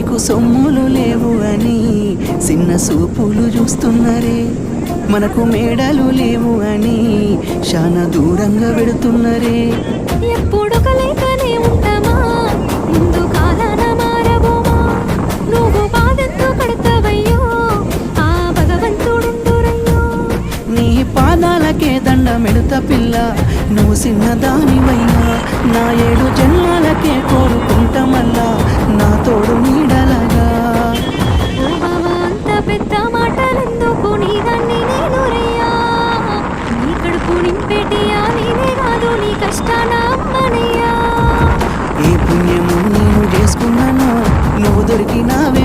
నీకు సొమ్ములు లేవు అని చిన్న సూపులు చూస్తున్నరే, మనకు మేడలు లేవు అని చాలా దూరంగా పెడుతున్నరే. ఎప్పుడు కలైకనే ఉంటామా, ముందు కాలాన మారబోమా, నువ్వు బాధంతో పడతావయ్యో, ఆ భగవంతుడుండురయ్యో. నీ పాదాలకే దండమెడుత పిల్ల, నువ్వు చిన్నదానివైనా నా 7 జన్మాలకే కోరుకుంటమల్లా నా తోడు నీడలగా. ఓ బావా అంత పెద్ద మాటలెందుకు, నీ దాన్ని నేను రయ్యా, నీ కడుపు నింపేటియా నేనే కాదు, నీ కష్టాన అమ్మనయ్యా. ఏ పుణ్యము నేను చేసుకున్నానో నువ్వు దొరికినావే